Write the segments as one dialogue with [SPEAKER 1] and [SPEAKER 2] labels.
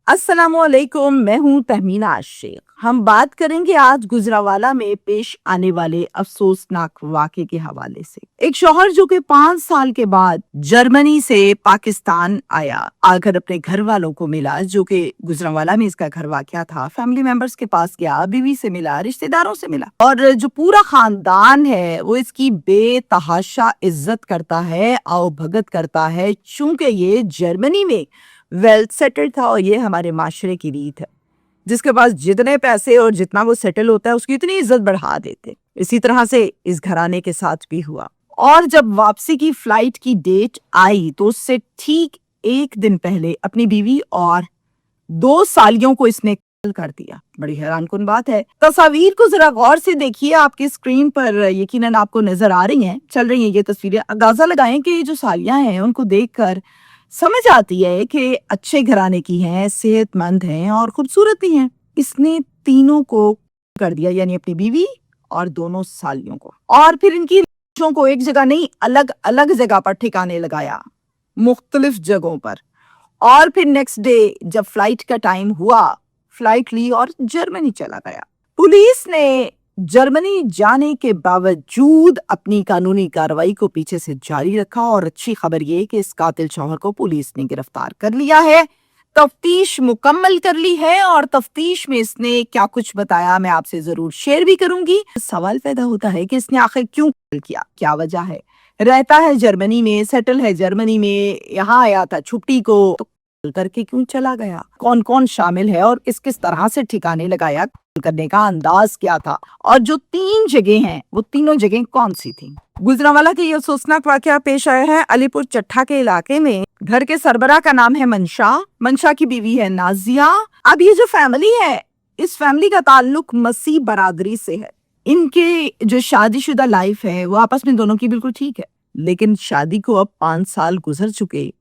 [SPEAKER 1] अस्सलामुअलैकुम, मैं हूँ तहमीना शेख। हम बात करेंगे आज गुजरावाला में पेश आने वाले अफसोसनाक वाक़े के हवाले से। एक शौहर जो कि 5 साल के बाद जर्मनी से पाकिस्तान आया, आकर अपने घर वालों को मिला, जो कि गुजरावाला में इसका घर वाक़या था। फैमिली मेंबर्स के पास गया, बीवी से मिला, रिश्तेदारों से मिला, और जो पूरा खानदान है वो इसकी बेतहाशा इज्जत करता है, आओ भगत करता है, चूंकि ये जर्मनी में वेल सेटल्ड था। और ये हमारे माशरे की रीत है, जिसके पास जितने पैसे और जितना वो सेटल होता है उसकी इतनी इज्जत बढ़ा देते। इसी तरह से इस घराने के साथ भी हुआ। और जब वापसी की फ्लाइट की डेट आई तो उससे ठीक 1 दिन पहले अपनी बीवी और 2 सालियों को इसने कत्ल कर दिया। बड़ी हैरानकुन बात है। तस्वीर को जरा गौर से देखिए, आपकी स्क्रीन पर यकीनन आपको नजर आ रही हैं, चल रही हैं ये तस्वीरें। अंदाजा लगाएं कि ये जो सालियां हैं उनको देखकर समझ आती है कि अच्छे घराने की हैं, सेहतमंद हैं और खूबसूरत भी हैं। इसने तीनों को कर दिया, यानी अपनी बीवी और दोनों सालियों को, और फिर इनकी लाशों को एक जगह नहीं, अलग अलग जगह पर ठिकाने लगाया, मुख्तलिफ जगहों पर। और फिर नेक्स्ट डे जब फ्लाइट का टाइम हुआ, फ्लाइट ली और जर्मनी चला गया। पुलिस ने जर्मनी जाने के बावजूद अपनी कानूनी कार्रवाई को पीछे से जारी रखा, और अच्छी खबर ये कि इस कातिल शौहर को पुलिस ने गिरफ्तार कर लिया है, तफ्तीश मुकम्मल कर ली है, और तफ्तीश में इसने क्या कुछ बताया मैं आपसे जरूर शेयर भी करूंगी। सवाल पैदा होता है कि इसने आखिर क्यों किया, क्या वजह है। रहता है जर्मनी में, सेटल है जर्मनी में, यहाँ आया था छुट्टी को, तो करके क्यों चला गया, कौन कौन शामिल है और किस तरह से ठिकाने लगाया, करने का अंदाज क्या था, और जो 3 जगह हैं वो तीनों जगह कौन सी थी। गुजरांवाला के ये अफसोसनाक वाकया पेश आया है अलीपुर चट्टा के इलाके में। घर के सरबराह का नाम है मंशा की बीवी है नाजिया। अब ये जो फैमिली है, इस फैमिली का ताल्लुक मसीह बरादरी से है। इनके जो शादीशुदा लाइफ है वो आपस में दोनों की बिल्कुल ठीक है, लेकिन शादी को अब 5 साल गुजर चुके,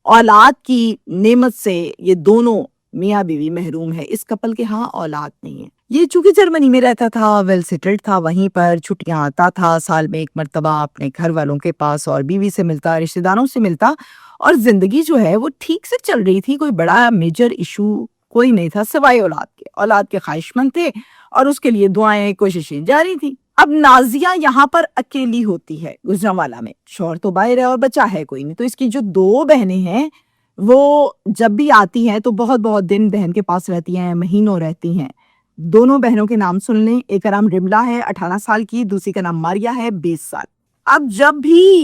[SPEAKER 1] औलाद की नेमत से ये दोनों मियाँ बीवी महरूम है। इस कपल के यहाँ औलाद नहीं है। ये चूंकि जर्मनी में रहता था, वेल सेटल्ड था, वहीं पर छुट्टियां आता था, साल में 1 मरतबा अपने घर वालों के पास और बीवी से मिलता, रिश्तेदारों से मिलता, और जिंदगी जो है वो ठीक से चल रही थी। कोई बड़ा मेजर इशू कोई नहीं था सिवाय औलाद के ख्वाहिशमंद थे, और उसके लिए दुआएं कोशिशें जारी थी। अब नाजिया यहाँ पर अकेली होती है गुजरांवाला में, शौहर तो बाहर है और बच्चा है कोई नहीं। तो इसकी जो 2 बहनें हैं वो जब भी आती हैं तो बहुत बहुत दिन बहन के पास रहती हैं, महीनों रहती हैं। दोनों बहनों के नाम सुन लें। एक का नाम रिमला है 18 साल की, दूसरी का नाम मारिया है 20 साल। अब जब भी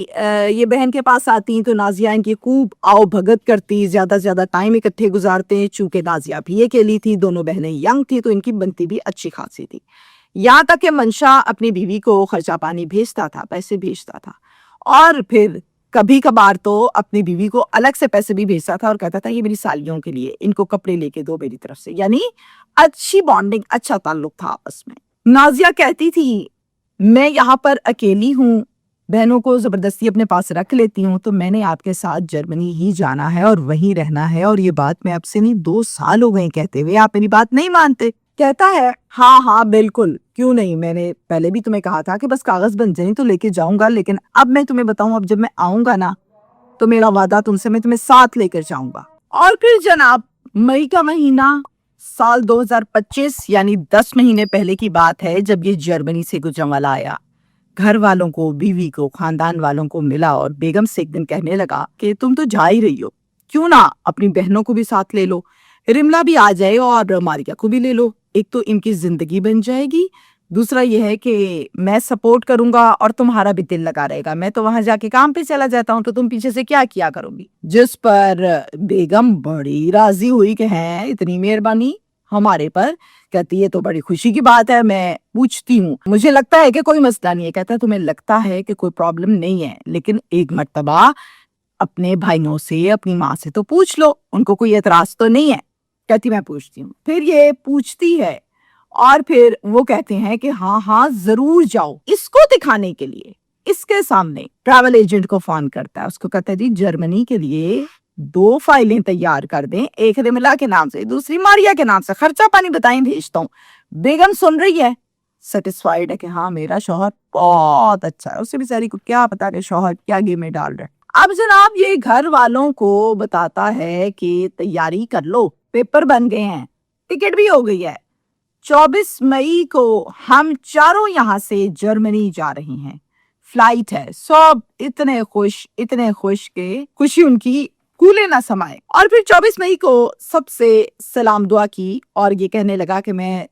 [SPEAKER 1] ये बहन के पास आती तो नाजिया इनकी खूब आओ भगत करती, ज्यादा से ज्यादा टाइम इकट्ठे गुजारते। चूंकि नाजिया भी अकेली थी, दोनों बहनें यंग थी, तो इनकी बनती भी अच्छी खासी थी। यहाँ तक कि मंशा अपनी बीवी को खर्चा पानी भेजता था, पैसे भेजता था, और फिर कभी कभार तो अपनी बीवी को अलग से पैसे भी भेजता था और कहता था ये मेरी सालियों के लिए, इनको कपड़े लेके दो मेरी तरफ से। यानी अच्छी बॉन्डिंग, अच्छा ताल्लुक था आपस में। नाजिया कहती थी मैं यहाँ पर अकेली हूँ, बहनों को जबरदस्ती अपने पास रख लेती हूँ, तो मैंने आपके साथ जर्मनी ही जाना है और वहीं रहना है, और ये बात मैं अब से नहीं 2 साल हो गए कहते हुए, आप मेरी बात नहीं मानते। कहता है हाँ बिल्कुल, क्यों नहीं, मैंने पहले भी तुम्हें कहा था कि बस कागज बन जाए तो लेके जाऊंगा, लेकिन अब मैं तुम्हें बताऊं, अब जब मैं आऊंगा ना तो मेरा वादा तुमसे, मैं तुम्हें साथ लेकर जाऊंगा। और फिर जनाब मई का महीना, साल 2025, यानी 10 महीने पहले की बात है, जब ये जर्मनी से गुजरांवाला आया, घर वालों को, बीवी को, खानदान वालों को मिला, और बेगम से एक दिन कहने लगा कि तुम तो जा ही रही हो, क्यों ना अपनी बहनों को भी साथ ले लो, रिमला भी आ जाए और मारिया को भी ले लो, एक तो इनकी जिंदगी बन जाएगी, दूसरा ये है कि मैं सपोर्ट करूंगा और तुम्हारा भी दिल लगा रहेगा। मैं तो वहां जाके काम पे चला जाता हूँ, तो तुम पीछे से क्या किया करोगी। जिस पर बेगम बड़ी राजी हुई कि है इतनी मेहरबानी हमारे पर। कहती है तो बड़ी खुशी की बात है, मैं पूछती हूँ, मुझे लगता है कि कोई मसला नहीं है। कहता है तुम्हें लगता है कि कोई प्रॉब्लम नहीं है, लेकिन एक मर्तबा अपने भाइयों से, अपनी माँ से तो पूछ लो, उनको कोई एतराज तो नहीं है। कहती मैं पूछती हूँ। फिर ये पूछती है और फिर वो कहते हैं कि हाँ जरूर जाओ। इसको दिखाने के लिए इसके सामने ट्रैवल एजेंट को फोन करता है, उसको कहता है जी जर्मनी के लिए 2 फाइलें तैयार कर दें, एक रिमला के नाम से, दूसरी मारिया के नाम से, खर्चा पानी बताएं भेजता हूँ। बेगम सुन रही है, सेटिस्फाइड है कि हाँ मेरा शौहर बहुत अच्छा है। उसे बेचारी को क्या पता कि शौहर क्या गेम में डाल रहा है। अब जनाब ये घर वालों को बताता है कि तैयारी कर लो, पेपर बन गए हैं, टिकट भी हो गई है। 24 मई को हम चारों यहाँ से जर्मनी जा रहे हैं, फ्लाइट है। सब इतने खुश के खुशी उनकी कूले ना समाए। और फिर 24 मई को सबसे सलाम दुआ की और ये कहने लगा कि मैं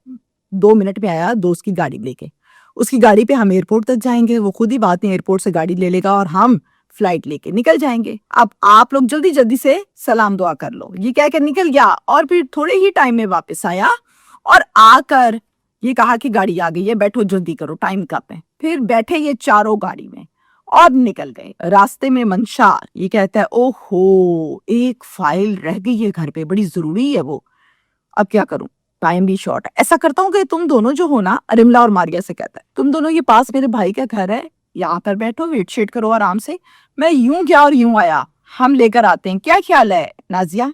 [SPEAKER 1] 2 मिनट में आया दोस्त की गाड़ी लेके। उसकी गाड़ी पे हम एयरपोर्ट तक जाएंगे, वो खुद ही बाद में एयरपोर्ट से गाड़ी ले लेगा और हम फ्लाइट लेके निकल जाएंगे। अब आप लोग जल्दी जल्दी से सलाम दुआ कर लो। ये कह कर निकल गया और फिर थोड़े ही टाइम में वापस आया और आकर ये कहा कि गाड़ी आ गई है, बैठो जल्दी करो, टाइम कब है। फिर बैठे ये चारों गाड़ी में और निकल गए। रास्ते में मंशार ये कहता है, ओहो एक फाइल रह गई है घर पे, बड़ी जरूरी है वो, अब क्या करूं, टाइम भी शॉर्ट है। ऐसा करता हूँ कि तुम दोनों जो हो ना, रिमला और मारिया से कहता है, तुम दोनों ये पास मेरे भाई का घर है, यहाँ पर बैठो, वेट शेट करो आराम से, मैं यूं गया और यूं आया, हम लेकर आते हैं, क्या ख्याल है नाजिया?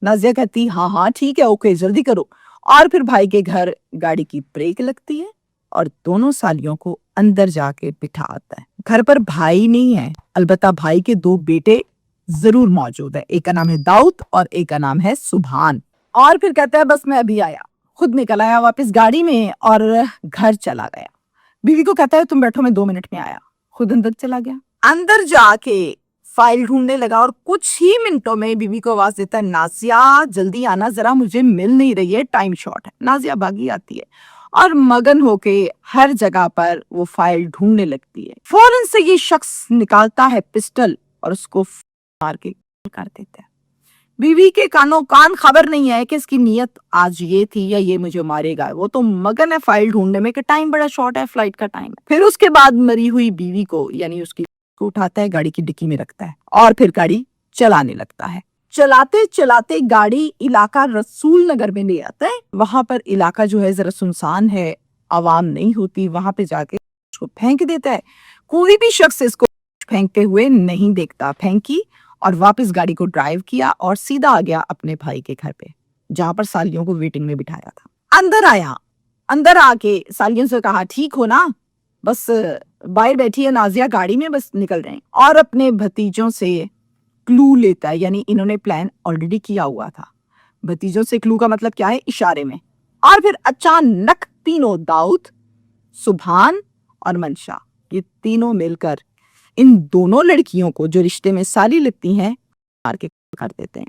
[SPEAKER 1] नाजिया कहती हाँ हाँ ठीक है, ओके जल्दी करो। और फिर भाई के घर गाड़ी की ब्रेक लगती है और दोनों सालियों को अंदर जाके बिठाता है। घर पर भाई नहीं है, अलबत्ता भाई के 2 बेटे जरूर मौजूद है, एक का नाम है दाऊद और एक का नाम है सुभान। और फिर कहता है बस मैं अभी आया, खुद निकल आया वापस गाड़ी में और घर चला गया। बीवी को कहता है तुम बैठो, मैं 2 मिनट में आया, खुद अंदर चला गया। अंदर जाके फाइल ढूंढने लगा और कुछ ही मिनटों में बीवी को आवाज देता है, नाजिया जल्दी आना जरा, मुझे मिल नहीं रही है, टाइम शॉर्ट है। नाजिया भागी आती है और मगन होके हर जगह पर वो फाइल ढूंढने लगती है। फौरन से ये शख्स निकालता है पिस्टल और उसको मार के कर देता है। बीवी के कानों कान खबर नहीं है कि इसकी नीयत आज ये थी या ये मुझे मारेगा, वो तो मगन है फाइल ढूंढने में कि टाइम बड़ा शॉर्ट है, फ्लाइट का टाइम है। फिर उसके बाद मरी हुई बीवी को यानी उसकी को उठाता है, गाड़ी की डिक्की में रखता है और फिर गाड़ी चलाने लगता है। चलाते चलाते गाड़ी इलाका रसूल नगर में ले आता है। वहां पर इलाका जो है जरा सुनसान है, आवाम नहीं होती, वहां पे जाके उसको फेंक देता है। कोई भी शख्स इसको फेंकते हुए नहीं देखता। फेंकी और वापस गाड़ी को ड्राइव किया और सीधा आ गया अपने भाई के घर पे, जहां पर सालियों को वेटिंग में बिठाया था। अंदर आया, अंदर आके सालियों से कहा ठीक हो ना, बस बाहर बैठी है नाजिया गाड़ी में, बस निकल रहे हैं। और अपने भतीजों से क्लू लेता है, यानी इन्होंने प्लान ऑलरेडी किया हुआ था। भतीजों से क्लू का मतलब क्या है, इशारे में। और फिर अचानक तीनों दाऊद, सुभान और मंशा, ये तीनों मिलकर इन दोनों लड़कियों को जो रिश्ते में साली लगती हैं मार के कर देते हैं,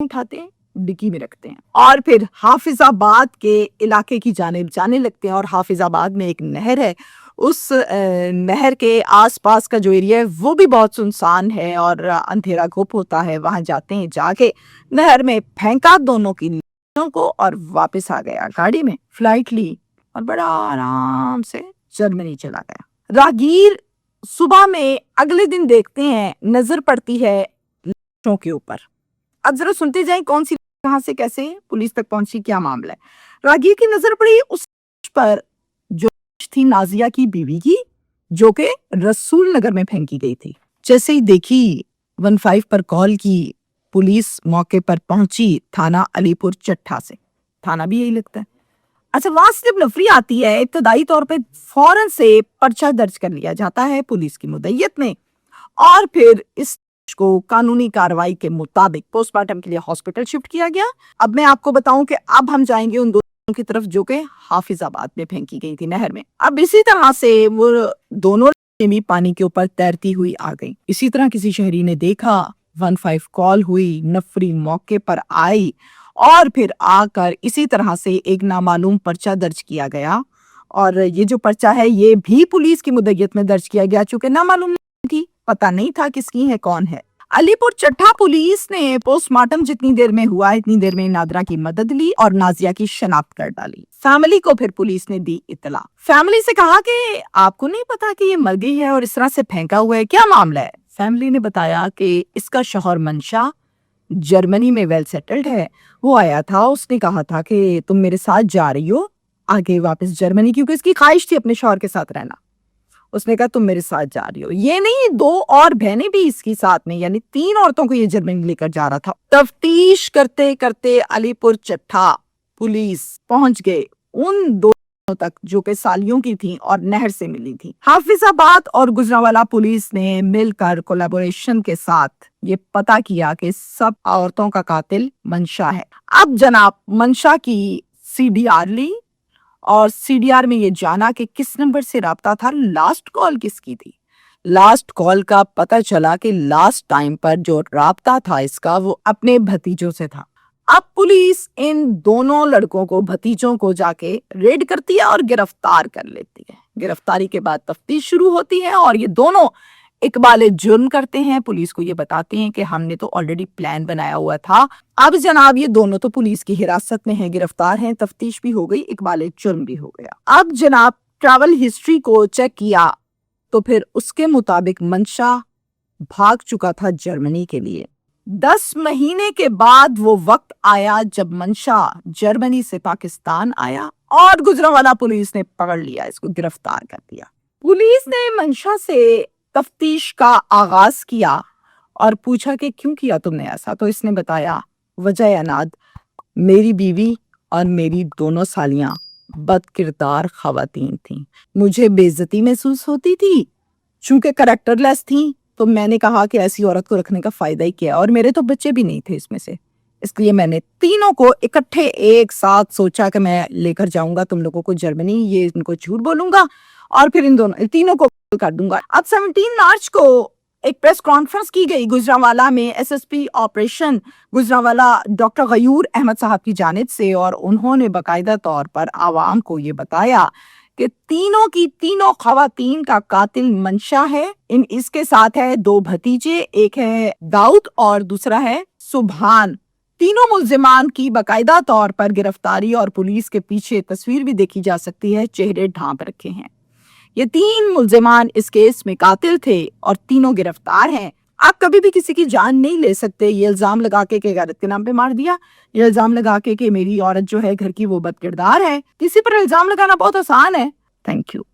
[SPEAKER 1] उठाते हैं, डिक्की में रखते हैं और फिर हाफिजाबाद के इलाके की जानिब जाने लगते हैं। और हाफिजाबाद में एक नहर है, उस नहर के आसपास का जो एरिया है वो भी बहुत सुनसान है और अंधेरा घुप होता है। वहां जाते हैं, जाके नहर में फेंका दोनों की लड़कियों को और वापस आ गया, गाड़ी में फ्लाइट ली और बड़ा आराम से जर्मनी चला गया। राहगीर सुबह में अगले दिन देखते हैं, नजर पड़ती है लाशों के ऊपर। अब जरा सुनते जाएं कौन सी कहां से कैसे पुलिस तक पहुंची, क्या मामला है। राहगीर की नजर पड़ी उस पर जो थी नाजिया की बीवी की, जो कि रसूल नगर में फेंकी गई थी। जैसे ही देखी 15 पर कॉल की, पुलिस मौके पर पहुंची, थाना अलीपुर चट्टा से, थाना भी यही लगता है। अच्छा, वहां से जब नफरी आती है इब्तदाई तौर पे फौरन से पर्चा दर्ज कर लिया जाता है पुलिस की मुद्दत में और फिर इस को कानूनी कार्रवाई के मुताबिक पोस्टमार्टम के लिए हॉस्पिटल शिफ्ट किया गया। अब मैं आपको बताऊं कि अब हम जाएंगे उन दोनों की तरफ जो कि हाफिजाबाद में फेंकी गई थी नहर में। अब इसी तरह से वो दोनों भी पानी के ऊपर तैरती हुई आ गई। इसी तरह किसी शहरी ने देखा, 15 कॉल हुई, नफरी मौके पर आई और फिर आकर इसी तरह से एक नामालूम पर्चा दर्ज किया गया। और ये जो पर्चा है ये भी पुलिस की मुद्दत में दर्ज किया गया, चूंकि नामालूम थी, पता नहीं था किसकी है कौन है। अलीपुर चट्टा पुलिस ने पोस्टमार्टम जितनी देर में हुआ इतनी देर में नादरा की मदद ली और नाजिया की शनाख्त कर डाली। फैमिली को फिर पुलिस ने दी इतला। फैमिली से कहा कि आपको नहीं पता कि ये मर गई है और इस तरह से फेंका हुआ है, क्या मामला है? फैमिली ने बताया कि इसका शौहर मंशा जर्मनी में वेल सेटल्ड है, वो आया था, उसने कहा था कि तुम मेरे साथ जा रही हो आगे वापस जर्मनी, क्योंकि इसकी ख्वाहिश थी अपने शौहर के साथ रहना। उसने कहा तुम मेरे साथ जा रही हो। ये नहीं, 2 और बहनें भी इसकी साथ में, यानी 3 औरतों को ये जर्मनी लेकर जा रहा था। तफ्तीश करते करते अलीपुर चट्टा पुलिस पहुंच गए उन 2 तक जो कि सालियों की थी और नहर से मिली थी। हाफिजाबाद और गुजरांवाला पुलिस ने मिलकर कोलैबोरेशन के साथ ये पता किया कि सब औरतों का कातिल मंशा है। अब जनाब मंशा की CDR ली और CDR में ये जाना कि किस नंबर से राब्ता था, लास्ट कॉल किसकी थी। लास्ट कॉल का पता चला कि लास्ट टाइम पर जो राब्ता था इसका वो अपने भतीजों से था। अब पुलिस इन दोनों लड़कों को, भतीजों को जाके रेड करती है और गिरफ्तार कर लेती है। गिरफ्तारी के बाद तफ्तीश शुरू होती है और ये दोनों इकबाल जुर्म करते हैं। पुलिस को ये बताते हैं कि हमने तो ऑलरेडी प्लान बनाया हुआ था। अब जनाब ये दोनों तो पुलिस की हिरासत में हैं, गिरफ्तार हैं, तफ्तीश भी हो गई, इकबाल जुर्म भी हो गया। अब जनाब ट्रैवल हिस्ट्री को चेक किया तो फिर उसके मुताबिक मंशा भाग चुका था जर्मनी के लिए। 10 महीने के बाद वो वक्त आया जब मंशा जर्मनी से पाकिस्तान आया और गुजरांवाला पुलिस ने पकड़ लिया, इसको गिरफ्तार कर दिया। पुलिस ने मंशा से तफ्तीश का आगाज किया और पूछा कि क्यों किया तुमने ऐसा, तो इसने बताया वजह अनाद मेरी बीवी और मेरी दोनों सालियां बदकिरदार खवातीन थीं। मुझे बेइज्जती महसूस होती थी, चूंकि कैरेक्टरलेस थी, तो मैंने कहा कि ऐसी औरत को रखने का फायदा ही क्या, और मेरे तो बच्चे भी नहीं थे इसमें से, इसलिए मैंने तीनों को इकट्ठे एक साथ सोचा कि मैं लेकर जाऊंगा तुम लोगों को जर्मनी, ये इनको झूठ बोलूंगा और फिर इन दोनों तीनों को कर दूंगा। अब 17 मार्च को एक प्रेस कॉन्फ्रेंस की गई गुजरांवाला में SSP operation Gujranwala doctor Ghayoor Ahmad sahab की जानिब से, और उन्होंने बाकायदा तौर पर आवाम को ये बताया कि तीनों की तीनों खवातीन का कातिल मंशा है। इसके साथ है 2 भतीजे, एक है दाऊद और दूसरा है सुभान। तीनों मुल्जिमान की बाकायदा तौर पर गिरफ्तारी और पुलिस के पीछे तस्वीर भी देखी जा सकती है, चेहरे ढांप रखे हैं। ये 3 मुल्जिमान इस केस में कातिल थे और तीनों गिरफ्तार हैं। आप कभी भी किसी की जान नहीं ले सकते। ये इल्जाम लगा के गैरत के नाम पे मार दिया, ये इल्जाम लगा के कि मेरी औरत जो है घर की वो बदकिरदार है, किसी पर इल्जाम लगाना बहुत आसान है। Thank you.